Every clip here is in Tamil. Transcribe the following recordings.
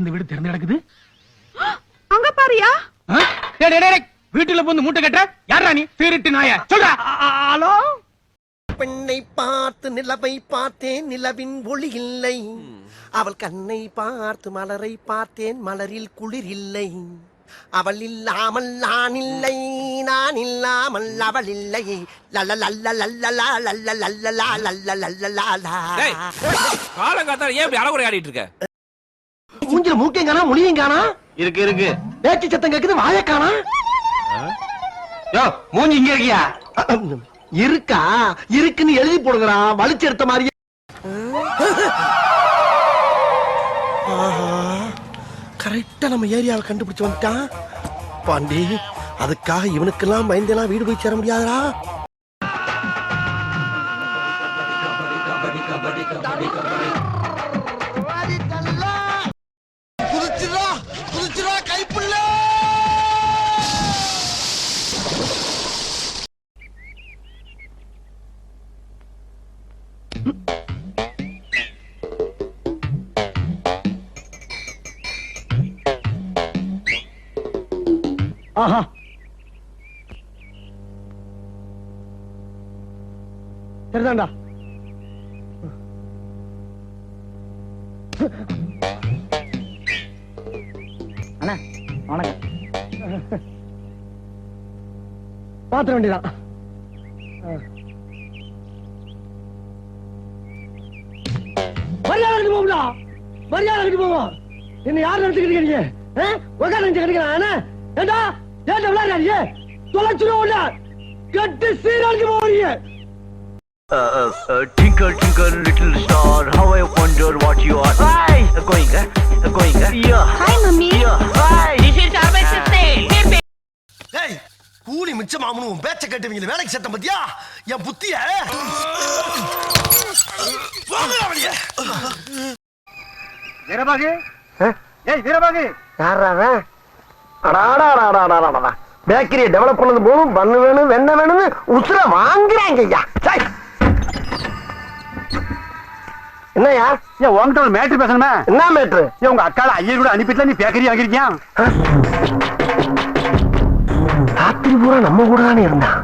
இந்த வீடு திறந்து கிடக்குது. அங்க பாரியா? வீட்டுல வந்து மூட்டை கட்ட யாரா நீ? திருட்டு நாய சொல்றா. ஹலோ. பெண்ணை பார்த்து நிலவை பார்த்தேன், நிலவின் ஒளி இல்லை. அவள் கண்ணை பார்த்து மலரை பார்த்தேன், மலரில் குளிர் இல்லை. அவள் இல்லாமல் நான் இல்லை, நான் இல்லாமல் அவள் இல்லை. காலங்காத்தால ஏன் இப்படி அலகுறை ஆடிட்டு இருக்க? மூஞ்சில மூக்கையும் காணா, மொழியும் காணா. இருக்கு இருக்கு. பேச்சு சத்தம் கேக்குது, வாய காணா. மூஞ்சி இங்க இருக்கியா? இருக்கா? இருக்குன்னு எழுதி போடுங்கடா, வலிச்சு எடுத்த மாதிரியே. கரெக்டா நம்ம ஏரியாவை கண்டுபிடிச்சு வந்துட்டான் பாண்டி. அதுக்காக இவனுக்கெல்லாம் பயந்தெல்லாம் வீடு போய் சேர முடியாதா? குதிச்சுடா குதிச்சுடா கைப்புள்ள. ஆஹா, சரிதான்டா. அண்ணா வணக்கம். பாத்திர வேண்டியதான். மரியாதை கட்டி போகும்டா, மரியாதை கட்டி போவோம். என்ன யார் நடத்துக்கிட்டு நீங்க? உட்கார கிடைக்கிறான். ஏண்டா ஏண்டா விளையாடுறீங்க? தொலைச்சுடுவோம்ல, கட்டி சீராளுக்கு போறீங்க. Twinkle, twinkle, little star, how I wonder what you are. Hi! Going, yeah. Hi, mummy. Yeah. Hi! This is our sister. ஏய், கூலி மிச்சமாமனு உன் பேச்ச கேட்டுவீங்க. வேலைக்கு சேர்த்த பத்தியா என் புத்திய? வீரபாகு, ஏய் வீரபாகு, யாராவே? பேக்கரியை டெவலப் பண்ணது போதும், பண்ணு வேணும் வெண்ணெய் வேணும்னு உசுர வாங்குறாங்க ஐயா. என்னையா? ஏன் உன்கிட்ட ஒரு மேட்ரு பேசணுமே? என்ன மேட்ரு? ஏன் உங்க அக்கால ஐயர் கூட அனுப்பிட்டு நீ பேக்கரி வாங்கிருக்கியா? ராத்திரி பூரா நம்ம கூட தானே இருந்தான்.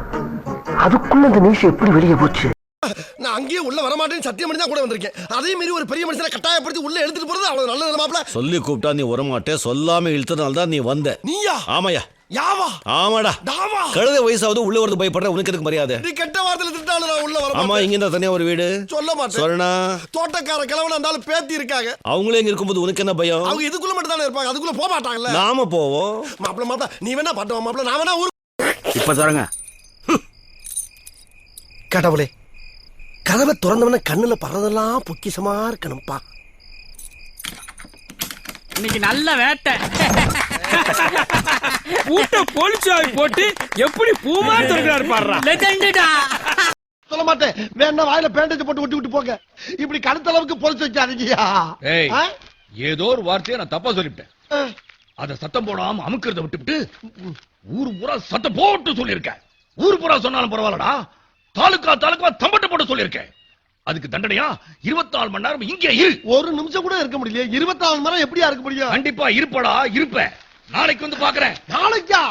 அதுக்குள்ள இந்த நியூஸ் எப்படி வெளியே போச்சு? நான் அங்கேயே உள்ள வரமாட்டேன்னு சத்தியம் பண்ணி தான் கூட வந்திருக்கேன். அதே மாதிரி ஒரு பெரிய மனுஷனை கட்டாயப்படுத்தி உள்ள எடுத்துட்டு போறது அவ்வளவு நல்லது மாப்ள. சொல்லி கூப்பிட்டா நீ வரமாட்டே, சொல்லாம இழுத்தனால தான் நீ வந்த. நீயா? ஆமாயா. யாவா? ஆமாடா. டாவா? கழுத வயசாவது உள்ள வரது பயப்படுற உனக்கு எதுக்கு மரியாதை? நீ கெட்ட வார்த்தையில திட்டாலும் நான் உள்ள வர மாட்டேன். ஆமா, இங்க இருந்தா தனியா ஒரு வீடு சொல்ல மாட்டேன். சொன்னா தோட்டக்கார கிழவன இருந்தாலும் பேத்தி இருக்காங்க. அவங்களே இங்க இருக்கும்போது உனக்கு என்ன பயம்? அவங்க இதுக்குள்ள மட்டும் தானே இருப்பாங்க, அதுக்குள்ள போக மாட்டாங்கல்ல. நாம போவோம். மாப்ள நீ வேணா பாட்டுவா மாப்ள, நான் வேணா ஊரு. இப்ப சொல்லுங்க. கடவுளே, கதவை திறந்தவன கண்ணுல பறதெல்லாம் பொக்கிசமா இருக்கணும்பா. இன்னைக்கு நல்ல வேட்டை. பூட்ட போலிச்சாய் போட்டு எப்படி பூமா திறக்கிறாரு பாருடா. லெஜெண்டடா. சொல்ல மாட்டேன், வேணா வாயில பேண்டேஜ் போட்டு ஒட்டி விட்டு போங்க. இப்படி கழுத்தளவுக்கு பொலிச்சு வச்சாதீங்கயா. ஏய், ஏதோ ஒரு வார்த்தையை நான் தப்பா சொல்லிவிட்டேன். அத சத்தம் போடாம அமுக்கிறத விட்டுவிட்டு ஊரு பூரா சத்தம் போட்டு சொல்லியிருக்கேன். ஊரு பூரா சொன்னாலும் பரவாயில்லடா, தாலுக்கா தாலுக்கா தம்பட்ட போட்டு சொல்லியிருக்கேன். அதுக்கு தண்டனையா 24 மணி நேரம் இங்கே இரு. ஒரு நிமிஷம் கூட இருக்க முடியல. 24 மணி நேரம் எப்படியா இருக்க முடியும்? கண்டிப்பா இருப்படா, இருப்ப. நாளைக்கு வந்து பாக்குறேன். நாளைக்கா?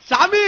சாமி